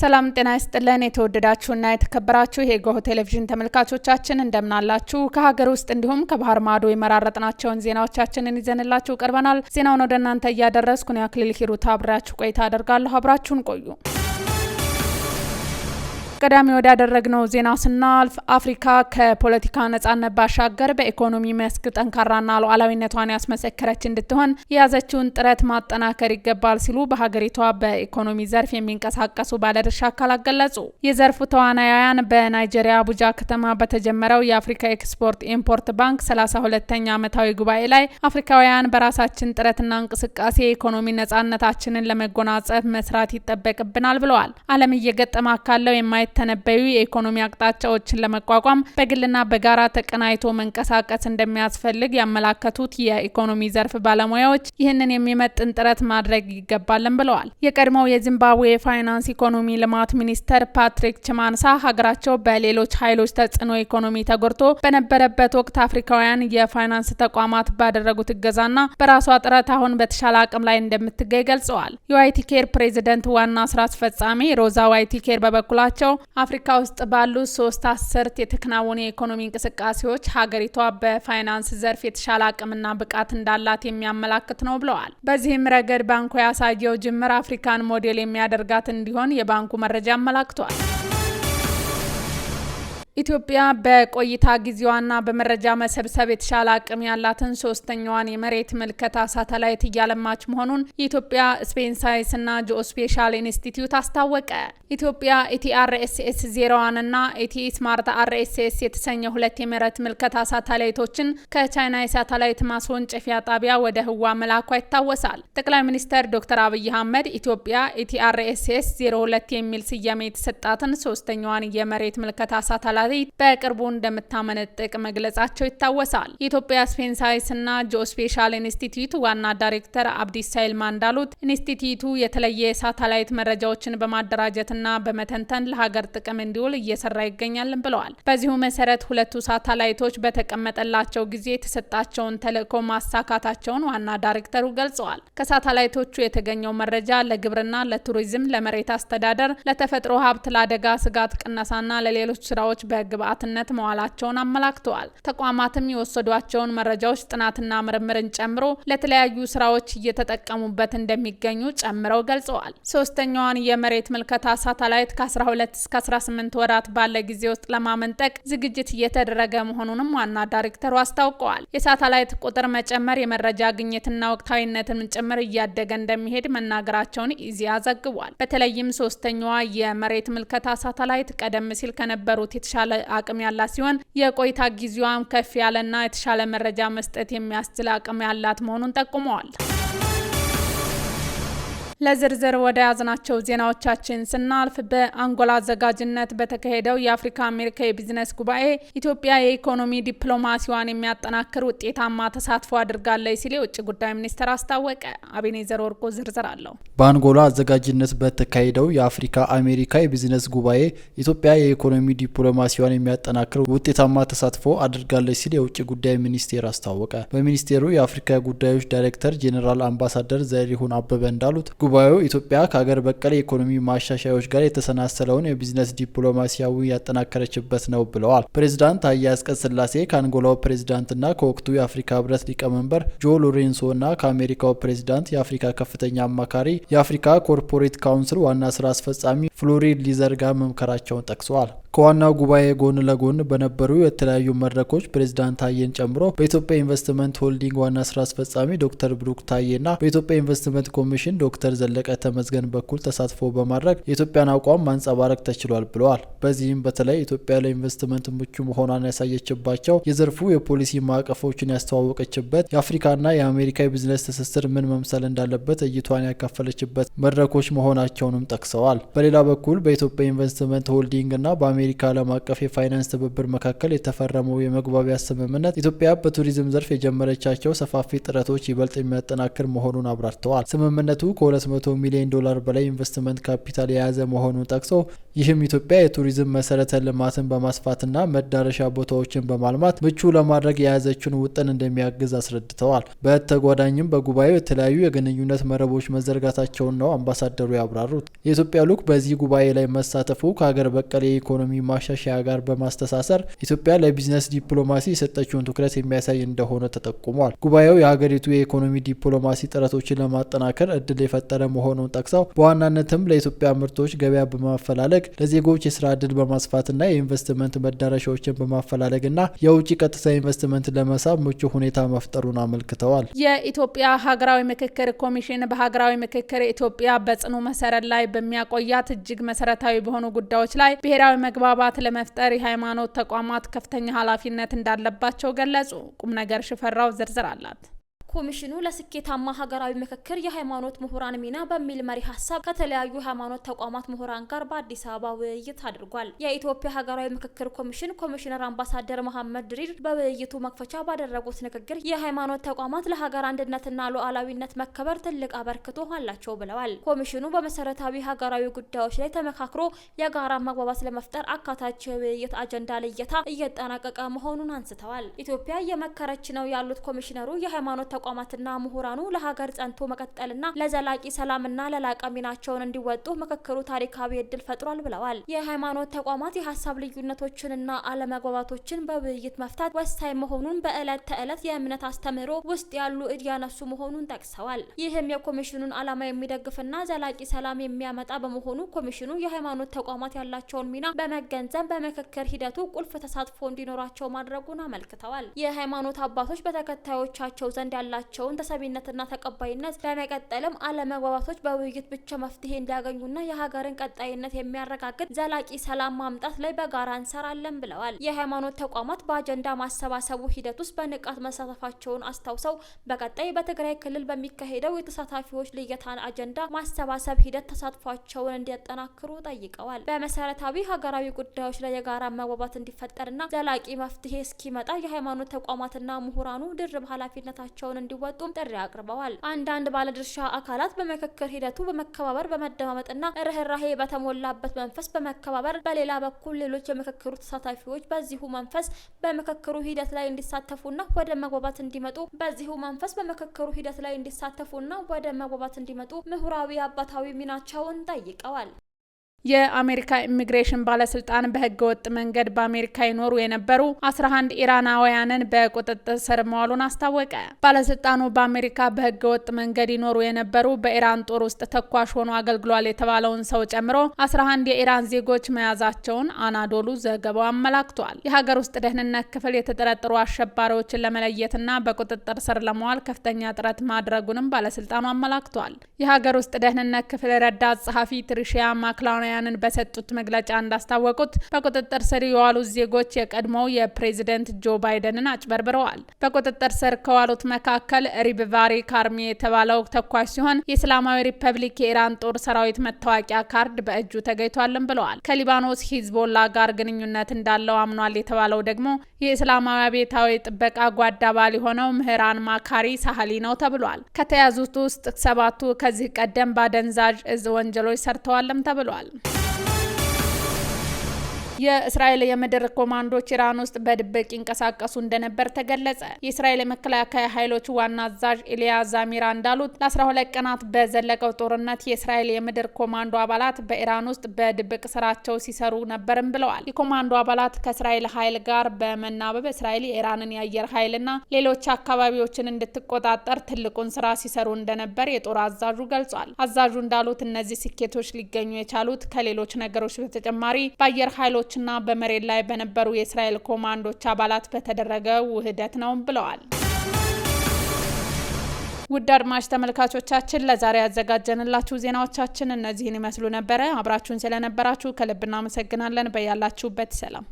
ሰላም ጤና ይስጥልን የተወደዳችሁና የተከበራችሁ የጎህ ቴሌቪዥን ተመልካቾቻችን እንደምናላችሁ ከሀገር ውስጥ እንዲሁም ከባህር ማዶ የመራረጥናቸውን ዜናዎቻችንን ይዘንላችሁ ቀርበናል። ዜናውን ወደ እናንተ እያደረስኩ ነው አክሊል ሂሩት አብራችሁ ቆይታ አደርጋለሁ። አብራችሁን ቆዩ። ቀዳሚ ወዳደረግነው ዜና ስናልፍ አፍሪካ ከፖለቲካ ነጻነት ባሻገር በኢኮኖሚ መስክ ጠንካራና ሉዓላዊነቷን ያስመሰከረች እንድትሆን የያዘችውን ጥረት ማጠናከር ይገባል ሲሉ በሀገሪቷ በኢኮኖሚ ዘርፍ የሚንቀሳቀሱ ባለድርሻ አካላት ገለጹ። የዘርፉ ተዋናያን በናይጄሪያ አቡጃ ከተማ በተጀመረው የአፍሪካ ኤክስፖርት ኢምፖርት ባንክ 32ኛ ዓመታዊ ጉባኤ ላይ አፍሪካውያን በራሳችን ጥረትና እንቅስቃሴ የኢኮኖሚ ነጻነታችንን ለመጎናጸፍ መስራት ይጠበቅብናል ብለዋል። ዓለም እየገጠማ ካለው ተነበዩ የኢኮኖሚ አቅጣጫዎችን ለመቋቋም በግልና በጋራ ተቀናይቶ መንቀሳቀስ እንደሚያስፈልግ ያመላከቱት የኢኮኖሚ ዘርፍ ባለሙያዎች ይህንን የሚመጥን ጥረት ማድረግ ይገባልን ብለዋል። የቀድሞው የዚምባብዌ ፋይናንስ ኢኮኖሚ ልማት ሚኒስተር ፓትሪክ ቺማንሳ ሀገራቸው በሌሎች ኃይሎች ተጽዕኖ ኢኮኖሚ ተጎድቶ በነበረበት ወቅት አፍሪካውያን የፋይናንስ ተቋማት ባደረጉት እገዛና በራሷ ጥረት አሁን በተሻለ አቅም ላይ እንደምትገኝ ገልጸዋል። የዋይቲኬር ፕሬዚደንት ዋና ስራ አስፈጻሚ ሮዛ ዋይቲኬር በበኩላቸው አፍሪካ ውስጥ ባሉ 3 አስርት የተከናወኑ የኢኮኖሚ እንቅስቃሴዎች ሀገሪቷ በፋይናንስ ዘርፍ የተሻለ አቅምና ብቃት እንዳላት የሚያመላክት ነው ብለዋል። በዚህም ረገድ ባንኩ ያሳየው ጅምር አፍሪካን ሞዴል የሚያደርጋት እንዲሆን የባንኩ መረጃ አመላክቷል። ኢትዮጵያ በቆይታ ጊዜዋና በመረጃ መሰብሰብ የተሻለ አቅም ያላትን ሶስተኛዋን የመሬት ምልከታ ሳተላይት እያለማች መሆኑን የኢትዮጵያ ስፔስ ሳይንስና ጂኦስፔሻል ኢንስቲትዩት አስታወቀ። ኢትዮጵያ ኢቲአርኤስኤስ 01 እና ኢቲስማርት አርኤስኤስ የተሰኘ 2 የመሬት ምልከታ ሳተላይቶችን ከቻይና የሳተላይት ማስወንጨፊያ ጣቢያ ወደ ህዋ መላኳ ይታወሳል። ጠቅላይ ሚኒስትር ዶክተር አብይ አህመድ ኢትዮጵያ ኢቲአርኤስኤስ 02 የሚል ስያሜ የተሰጣትን ሶስተኛዋን የመሬት ምልከታ ሳተላይት በቅርቡ እንደምታመነጥቅ መግለጻቸው ይታወሳል። የኢትዮጵያ ስፔስ ሳይንስና ጂኦስፔሻል ኢንስቲትዩት ዋና ዳይሬክተር አብዲሳ ይልማ እንዳሉት ኢንስቲትዩቱ የተለየ ሳተላይት መረጃዎችን በማደራጀትና በመተንተን ለሀገር ጥቅም እንዲውል እየሰራ ይገኛል ብለዋል። በዚሁ መሰረት 2 ሳተላይቶች በተቀመጠላቸው ጊዜ የተሰጣቸውን ተልዕኮ ማሳካታቸውን ዋና ዳይሬክተሩ ገልጸዋል። ከሳተላይቶቹ የተገኘው መረጃ ለግብርና፣ ለቱሪዝም፣ ለመሬት አስተዳደር፣ ለተፈጥሮ ሀብት፣ ለአደጋ ስጋት ቅነሳና ለሌሎች ስራዎች በግብአትነት መዋላቸውን አመላክተዋል። ተቋማትም የወሰዷቸውን መረጃዎች ጥናትና ምርምርን ጨምሮ ለተለያዩ ስራዎች እየተጠቀሙበት እንደሚገኙ ጨምረው ገልጸዋል። ሶስተኛዋን የመሬት ምልከታ ሳተላይት ከ12 እስከ 18 ወራት ባለ ጊዜ ውስጥ ለማመንጠቅ ዝግጅት እየተደረገ መሆኑንም ዋና ዳይሬክተሩ አስታውቀዋል። የሳተላይት ቁጥር መጨመር የመረጃ ግኝትና ወቅታዊነትን ጭምር እያደገ እንደሚሄድ መናገራቸውን ኢዜአ ዘግቧል። በተለይም ሶስተኛዋ የመሬት ምልከታ ሳተላይት ቀደም ሲል ከነበሩት የተሻለ አቅም ያላት ሲሆን የቆይታ ጊዜዋም ከፍ ያለና የተሻለ መረጃ መስጠት የሚያስችል አቅም ያላት መሆኑን ጠቁመዋል። ለዝርዝር ወደ ያዝናቸው ዜናዎቻችን ስናልፍ በአንጎላ አዘጋጅነት በተካሄደው የአፍሪካ አሜሪካ የቢዝነስ ጉባኤ ኢትዮጵያ የኢኮኖሚ ዲፕሎማሲዋን የሚያጠናክር ውጤታማ ተሳትፎ አድርጋለች ሲል የውጭ ጉዳይ ሚኒስቴር አስታወቀ። አቤኔዘር ወርቆ ዝርዝር አለው። በአንጎላ አዘጋጅነት በተካሄደው የአፍሪካ አሜሪካ የቢዝነስ ጉባኤ ኢትዮጵያ የኢኮኖሚ ዲፕሎማሲዋን የሚያጠናክር ውጤታማ ተሳትፎ አድርጋለች ሲል የውጭ ጉዳይ ሚኒስቴር አስታወቀ። በሚኒስቴሩ የአፍሪካ ጉዳዮች ዳይሬክተር ጄኔራል አምባሳደር ዘሪሁን አበበ እንዳሉት ጉባኤው ኢትዮጵያ ከሀገር በቀል የኢኮኖሚ ማሻሻያዎች ጋር የተሰናሰለውን የቢዝነስ ዲፕሎማሲያዊ ያጠናከረችበት ነው ብለዋል። ፕሬዝዳንት ታዬ አጽቀሥላሴ ከአንጎላው ፕሬዝዳንትና ከወቅቱ የአፍሪካ ህብረት ሊቀመንበር ጆ ሎሬንሶና ከአሜሪካው ፕሬዝዳንት የአፍሪካ ከፍተኛ አማካሪ የአፍሪካ ኮርፖሬት ካውንስል ዋና ስራ አስፈጻሚ ፍሎሪን ሊዘር ጋር መምከራቸውን ጠቅሰዋል። ከዋናው ጉባኤ ጎን ለጎን በነበሩ የተለያዩ መድረኮች ፕሬዝዳንት ታዬን ጨምሮ በኢትዮጵያ ኢንቨስትመንት ሆልዲንግ ዋና ስራ አስፈጻሚ ዶክተር ብሩክ ታዬና በኢትዮጵያ ኢንቨስትመንት ኮሚሽን ዶክተር ዘለቀ ተመስገን በኩል ተሳትፎ በማድረግ የኢትዮጵያን አቋም ማንጸባረቅ ተችሏል ብለዋል። በዚህም በተለይ ኢትዮጵያ ለኢንቨስትመንት ምቹ መሆኗን ያሳየችባቸው የዘርፉ የፖሊሲ ማዕቀፎችን ያስተዋወቀችበት የአፍሪካና የአሜሪካ የቢዝነስ ትስስር ምን መምሰል እንዳለበት እይቷን ያካፈለችበት መድረኮች መሆናቸውንም ጠቅሰዋል። በሌላ በኩል በኢትዮጵያ ኢንቨስትመንት ሆልዲንግና የአሜሪካ ዓለም አቀፍ የፋይናንስ ትብብር መካከል የተፈረመው የመግባቢያ ስምምነት ኢትዮጵያ በቱሪዝም ዘርፍ የጀመረቻቸው ሰፋፊ ጥረቶች ይበልጥ የሚያጠናክር መሆኑን አብራርተዋል። ስምምነቱ ከ200 ሚሊዮን ዶላር በላይ ኢንቨስትመንት ካፒታል የያዘ መሆኑን ጠቅሶ ይህም ኢትዮጵያ የቱሪዝም መሰረተ ልማትን በማስፋትና መዳረሻ ቦታዎችን በማልማት ምቹ ለማድረግ የያዘችውን ውጥን እንደሚያግዝ አስረድተዋል። በተጓዳኝም በጉባኤው የተለያዩ የግንኙነት መረቦች መዘርጋታቸውን ነው አምባሳደሩ ያብራሩት። የኢትዮጵያ ልዑክ በዚህ ጉባኤ ላይ መሳተፉ ከሀገር በቀል የኢኮኖሚ ማሻሻያ ጋር በማስተሳሰር ኢትዮጵያ ለቢዝነስ ዲፕሎማሲ የሰጠችውን ትኩረት የሚያሳይ እንደሆነ ተጠቁሟል። ጉባኤው የሀገሪቱ የኢኮኖሚ ዲፕሎማሲ ጥረቶችን ለማጠናከር እድል የፈጠረ መሆኑን ጠቅሰው በዋናነትም ለኢትዮጵያ ምርቶች ገበያ በማፈላለግ ለዜጎች የስራ እድል በማስፋትና የኢንቨስትመንት መዳረሻዎችን በማፈላለግና የውጭ ቀጥታ ኢንቨስትመንት ለመሳብ ምቹ ሁኔታ መፍጠሩን አመልክተዋል። የኢትዮጵያ ሀገራዊ ምክክር ኮሚሽን በሀገራዊ ምክክር ኢትዮጵያ በጽኑ መሰረት ላይ በሚያቆያት እጅግ መሰረታዊ በሆኑ ጉዳዮች ላይ ብሔራዊ መግባባት ለመፍጠር የሃይማኖት ተቋማት ከፍተኛ ኃላፊነት እንዳለባቸው ገለጹ። ቁም ነገር ሽፈራው ዝርዝር አላት። ኮሚሽኑ ለስኬታማ ሀገራዊ ምክክር የሃይማኖት ምሁራን ሚና በሚል መሪ ሀሳብ ከተለያዩ ሃይማኖት ተቋማት ምሁራን ጋር በአዲስ አበባ ውይይት አድርጓል። የኢትዮጵያ ሀገራዊ ምክክር ኮሚሽን ኮሚሽነር አምባሳደር መሐመድ ድሪር በውይይቱ መክፈቻ ባደረጉት ንግግር የሃይማኖት ተቋማት ለሀገር አንድነትና ሉዓላዊነት መከበር ትልቅ አበርክቶ አላቸው ብለዋል። ኮሚሽኑ በመሰረታዊ ሀገራዊ ጉዳዮች ላይ ተመካክሮ የጋራ መግባባት ለመፍጠር አካታች የውይይት አጀንዳ ልየታ እየተጠናቀቀ መሆኑን አንስተዋል። ኢትዮጵያ እየመከረች ነው ያሉት ኮሚሽነሩ የሃይማኖት ተቋማትና ምሁራኑ ለሀገር ጸንቶ መቀጠልና ለዘላቂ ሰላምና ለላቀ ሚናቸውን እንዲወጡ ምክክሩ ታሪካዊ እድል ፈጥሯል ብለዋል። የሃይማኖት ተቋማት የሀሳብ ልዩነቶችንና አለመግባባቶችን በውይይት መፍታት ወሳኝ መሆኑን በዕለት ተዕለት የእምነት አስተምህሮ ውስጥ ያሉ እያነሱ መሆኑን ጠቅሰዋል። ይህም የኮሚሽኑን ዓላማ የሚደግፍና ዘላቂ ሰላም የሚያመጣ በመሆኑ ኮሚሽኑ የሃይማኖት ተቋማት ያላቸውን ሚና በመገንዘብ በምክክር ሂደቱ ቁልፍ ተሳትፎ እንዲኖራቸው ማድረጉን አመልክተዋል። የሃይማኖት አባቶች በተከታዮቻቸው ዘንድ ያላቸውን ተሰሚነትና ተቀባይነት በመቀጠልም አለመግባባቶች በውይይት ብቻ መፍትሄ እንዲያገኙና የሀገርን ቀጣይነት የሚያረጋግጥ ዘላቂ ሰላም ማምጣት ላይ በጋራ እንሰራለን ብለዋል። የሃይማኖት ተቋማት በአጀንዳ ማሰባሰቡ ሂደት ውስጥ በንቃት መሳተፋቸውን አስታውሰው በቀጣይ በትግራይ ክልል በሚካሄደው የተሳታፊዎች ልየታን አጀንዳ ማሰባሰብ ሂደት ተሳትፏቸውን እንዲያጠናክሩ ጠይቀዋል። በመሰረታዊ ሀገራዊ ጉዳዮች ላይ የጋራ መግባባት እንዲፈጠርና ዘላቂ መፍትሄ እስኪመጣ የሃይማኖት ተቋማትና ምሁራኑ ድርብ ኃላፊነታቸውን እንዲወጡም ጥሪ አቅርበዋል። አንዳንድ ባለድርሻ አካላት በምክክር ሂደቱ በመከባበር በመደማመጥና ርህራሄ በተሞላበት መንፈስ በመከባበር በሌላ በኩል ሌሎች የምክክሩ ተሳታፊዎች በዚሁ መንፈስ በምክክሩ ሂደት ላይ እንዲሳተፉና ወደ መግባባት እንዲመጡ ምሁራዊ አባታዊ ሚናቸውን ጠይቀዋል። የአሜሪካ ኢሚግሬሽን ባለስልጣን በህገ ወጥ መንገድ በአሜሪካ ይኖሩ የነበሩ 11 ኢራናውያንን በቁጥጥር ስር መዋሉን አስታወቀ። ባለስልጣኑ በአሜሪካ በህገ ወጥ መንገድ ይኖሩ የነበሩ በኢራን ጦር ውስጥ ተኳሽ ሆኖ አገልግሏል የተባለውን ሰው ጨምሮ 11 የኢራን ዜጎች መያዛቸውን አናዶሉ ዘገባው አመላክቷል። የሀገር ውስጥ ደህንነት ክፍል የተጠረጠሩ አሸባሪዎችን ለመለየትና በቁጥጥር ስር ለመዋል ከፍተኛ ጥረት ማድረጉንም ባለስልጣኑ አመላክቷል። የሀገር ውስጥ ደህንነት ክፍል ረዳት ጸሐፊ ትሪሺያ ማክላውያን በሰጡት መግለጫ እንዳስታወቁት በቁጥጥር ስር የዋሉት ዜጎች የቀድሞው የፕሬዝደንት ጆ ባይደንን አጭበርብረዋል። በቁጥጥር ስር ከዋሉት መካከል ሪብቫሪ ካርሚ የተባለው ተኳሽ ሲሆን የእስላማዊ ሪፐብሊክ የኢራን ጦር ሰራዊት መታወቂያ ካርድ በእጁ ተገኝቷልም ብለዋል። ከሊባኖስ ሂዝቦላ ጋር ግንኙነት እንዳለው አምኗል የተባለው ደግሞ የእስላማዊ አብዮታዊ ጥበቃ ጓድ አባል የሆነው ምህራን ማካሪ ሳህሊ ነው ተብሏል። ከተያዙት ውስጥ 7ቱ ከዚህ ቀደም በአደንዛዥ እጽ ወንጀሎች ሰርተዋልም ተብሏል። የእስራኤል የምድር ኮማንዶች ኢራን ውስጥ በድብቅ ይንቀሳቀሱ እንደነበር ተገለጸ። የእስራኤል የመከላከያ ኃይሎች ዋና አዛዥ ኢሊያ ዛሚራ እንዳሉት ለ12 ቀናት በዘለቀው ጦርነት የእስራኤል የምድር ኮማንዶ አባላት በኢራን ውስጥ በድብቅ ስራቸው ሲሰሩ ነበርም ብለዋል። የኮማንዶ አባላት ከእስራኤል ኃይል ጋር በመናበብ እስራኤል የኢራንን የአየር ኃይልና ሌሎች አካባቢዎችን እንድትቆጣጠር ትልቁን ስራ ሲሰሩ እንደነበር የጦር አዛዡ ገልጿል። አዛዡ እንዳሉት እነዚህ ስኬቶች ሊገኙ የቻሉት ከሌሎች ነገሮች በተጨማሪ በአየር ኃይሎች እና በመሬት ላይ በነበሩ የእስራኤል ኮማንዶች አባላት በተደረገ ውህደት ነው ብለዋል። ውድ አድማጭ ተመልካቾቻችን ለዛሬ ያዘጋጀንላችሁ ዜናዎቻችን እነዚህን ይመስሉ ነበረ። አብራችሁን ስለነበራችሁ ከልብ እናመሰግናለን። በያላችሁበት ሰላም